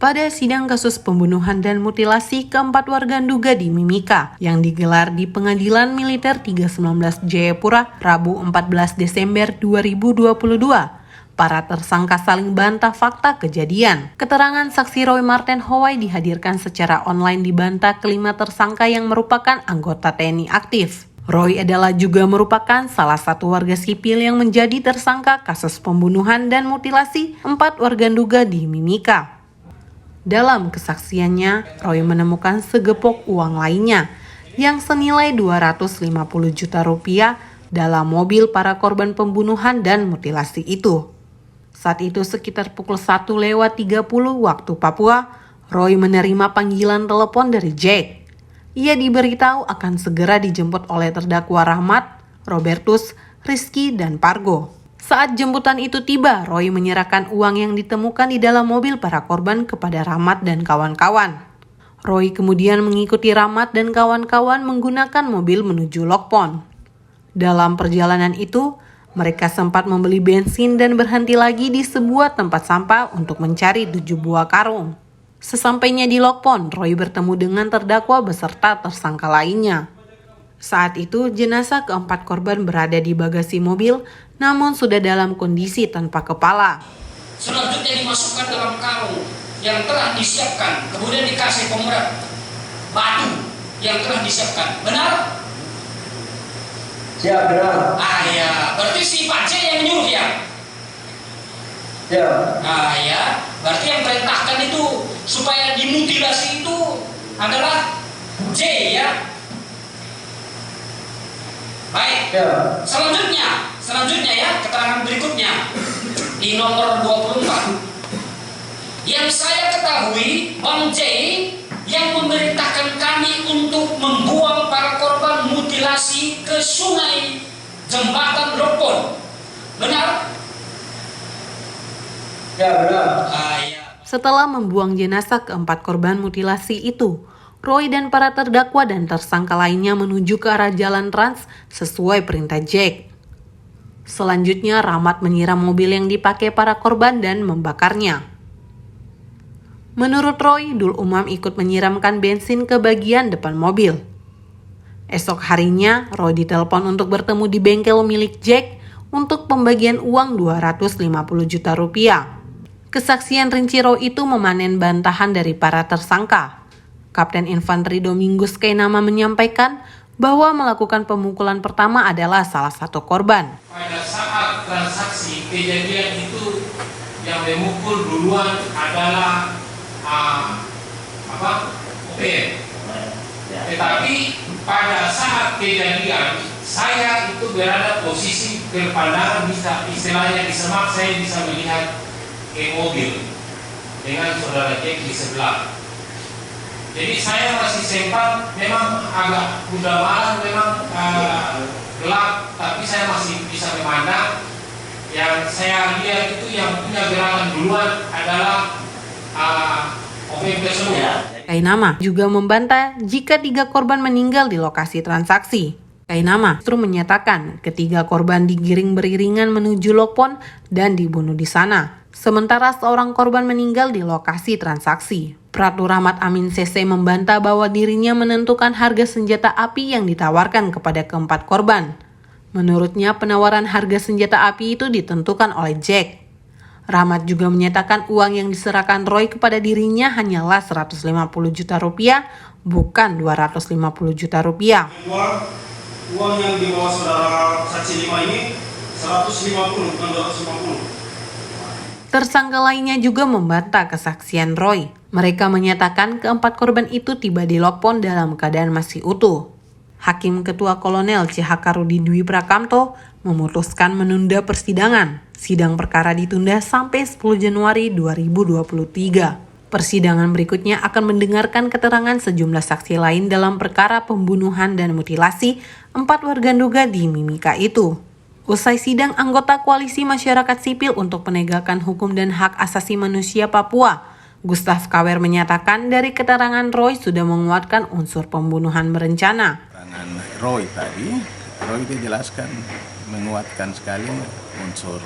pada sidang kasus pembunuhan dan mutilasi keempat warga Nduga di Mimika yang digelar di Pengadilan Militer 319 Jayapura Rabu 14 Desember 2022. Para tersangka saling bantah fakta kejadian. Keterangan saksi Roy Marten Howai dihadirkan secara online dibantah kelima tersangka yang merupakan anggota TNI aktif. Roy adalah juga merupakan salah satu warga sipil yang menjadi tersangka kasus pembunuhan dan mutilasi 4 warga Nduga di Mimika. Dalam kesaksiannya, Roy menemukan segepok uang lainnya yang senilai 250 juta rupiah dalam mobil para korban pembunuhan dan mutilasi itu. Saat itu sekitar pukul 1:30 waktu Papua, Roy menerima panggilan telepon dari Jack. Ia diberitahu akan segera dijemput oleh terdakwa Rahmat, Robertus, Rizky, dan Pargo. Saat jemputan itu tiba, Roy menyerahkan uang yang ditemukan di dalam mobil para korban kepada Rahmat dan kawan-kawan. Roy kemudian mengikuti Rahmat dan kawan-kawan menggunakan mobil menuju Lokpon. Dalam perjalanan itu, mereka sempat membeli bensin dan berhenti lagi di sebuah tempat sampah untuk mencari 7 buah karung. Sesampainya di Lokpon, Roy bertemu dengan terdakwa beserta tersangka lainnya. Saat itu, jenazah keempat korban berada di bagasi mobil, namun sudah dalam kondisi tanpa kepala. Selanjutnya dimasukkan dalam karung yang telah disiapkan, kemudian dikasih pemberat batu yang telah disiapkan. Benar? Siap, benar. Ya, berarti si Pak J yang menyuruh ya? Ya. Ya, berarti yang perintahkan itu supaya dimutilasi itu adalah J ya? Baik, Ya. Selanjutnya ya, keterangan berikutnya di nomor 24. Yang saya ketahui, Bang J yang memerintahkan kami untuk membuang para korban mutilasi ke sungai jembatan Lokpon. Benar? Ya, benar. Ya. Setelah membuang jenazah keempat korban mutilasi itu, Roy dan para terdakwa dan tersangka lainnya menuju ke arah jalan Trans sesuai perintah Jack. Selanjutnya, Rahmat menyiram mobil yang dipakai para korban dan membakarnya. Menurut Roy, Dul Umam ikut menyiramkan bensin ke bagian depan mobil. Esok harinya, Roy ditelepon untuk bertemu di bengkel milik Jack untuk pembagian uang 250 juta rupiah. Kesaksian rinci Roy itu memanen bantahan dari para tersangka. Kapten Infanteri Domingus Kainama menyampaikan bahwa melakukan pemukulan pertama adalah salah satu korban. Pada saat transaksi kejadian itu yang memukul duluan adalah OPM. Tetapi pada saat kejadian saya itu berada posisi berpandangan bisa istilahnya di semak, saya bisa melihat ke mobil dengan saudara Jack di sebelah. Jadi saya masih sempat, memang agak udah malam, memang gelap, tapi saya masih bisa memandang. Yang saya lihat itu yang punya gerakan duluan adalah OPM tersebut. Kainama juga membantah jika 3 korban meninggal di lokasi transaksi. Kainama justru menyatakan ketiga korban digiring beriringan menuju Lokpon dan dibunuh di sana. Sementara seorang korban meninggal di lokasi transaksi. Pratu Rahmat Amin CC membantah bahwa dirinya menentukan harga senjata api yang ditawarkan kepada keempat korban. Menurutnya, penawaran harga senjata api itu ditentukan oleh Jack. Rahmat juga menyatakan uang yang diserahkan Roy kepada dirinya hanyalah 150 juta rupiah, bukan 250 juta rupiah. Uang yang dibawa saudara saksi 5 ini 150, bukan 250. Tersangka lainnya juga membantah kesaksian Roy. Mereka menyatakan keempat korban itu tiba di Lokpon dalam keadaan masih utuh. Hakim Ketua Kolonel CHK Rudi Dwi Prakamto memutuskan menunda persidangan. Sidang perkara ditunda sampai 10 Januari 2023. Persidangan berikutnya akan mendengarkan keterangan sejumlah saksi lain dalam perkara pembunuhan dan mutilasi 4 warga Nduga di Mimika itu. Usai sidang, anggota Koalisi Masyarakat Sipil untuk Penegakan Hukum dan Hak Asasi Manusia Papua, Gustaf Kawer menyatakan dari keterangan Roy sudah menguatkan unsur pembunuhan berencana. Keterangan Roy tadi, Roy itu jelaskan menguatkan sekali unsur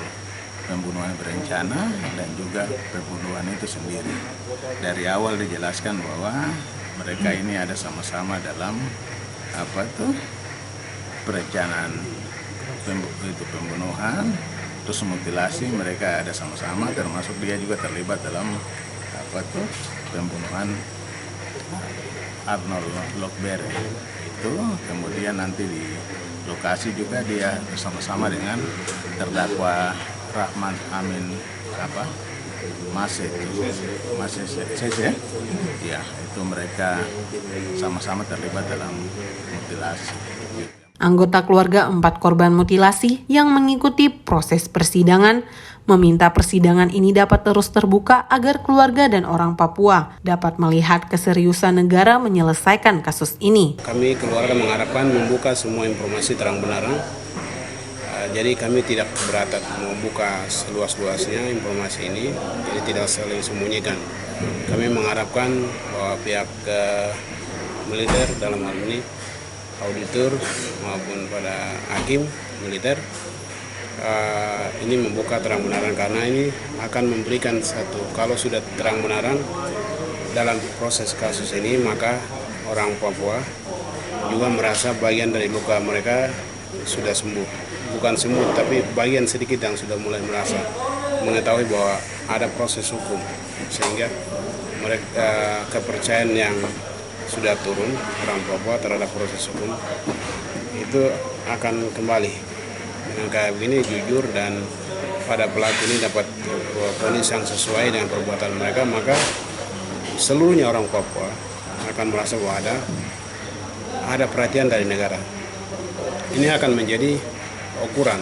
pembunuhan berencana dan juga pembunuhan itu sendiri. Dari awal dijelaskan bahwa mereka ini ada sama-sama dalam perencanaan pembunuhan, terus mutilasi, mereka ada sama-sama, termasuk dia juga terlibat dalam pembunuhan Arnold Lockberry itu. Kemudian nanti di lokasi juga dia bersama-sama dengan terdakwa Rahman Amin Masih ya, itu mereka sama-sama terlibat dalam mutilasi. Anggota keluarga 4 korban mutilasi yang mengikuti proses persidangan meminta persidangan ini dapat terus terbuka agar keluarga dan orang Papua dapat melihat keseriusan negara menyelesaikan kasus ini. Kami keluarga mengharapkan membuka semua informasi terang benerang. Jadi kami tidak keberatan membuka seluas-luasnya informasi ini, jadi tidak saling sembunyikan. Kami mengharapkan bahwa pihak militer dalam hal ini, auditor maupun pada hakim militer, ini membuka terang benerang, karena ini akan memberikan kalau sudah terang benerang dalam proses kasus ini, maka orang Papua juga merasa bagian dari luka mereka sudah sembuh. Bukan semua, tapi bagian sedikit yang sudah mulai merasa mengetahui bahwa ada proses hukum, sehingga mereka kepercayaan yang sudah turun orang Papua terhadap proses hukum itu akan kembali dengan kayak begini, jujur, dan pada pelaku ini dapat vonis yang sesuai dengan perbuatan mereka, maka seluruhnya orang Papua akan merasa bahwa ada perhatian dari negara. Ini akan menjadi ukuran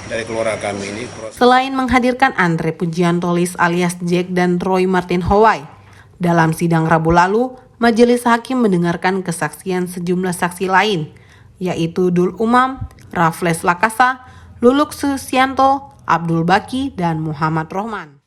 dari keluarga kami ini. Selain menghadirkan Andre Pujiantolis alias Jack dan Roy Martin Howai, dalam sidang Rabu lalu, majelis hakim mendengarkan kesaksian sejumlah saksi lain, yaitu Dul Umam, Raffles Lakasa, Luluk Susianto, Abdul Baki, dan Muhammad Rohman.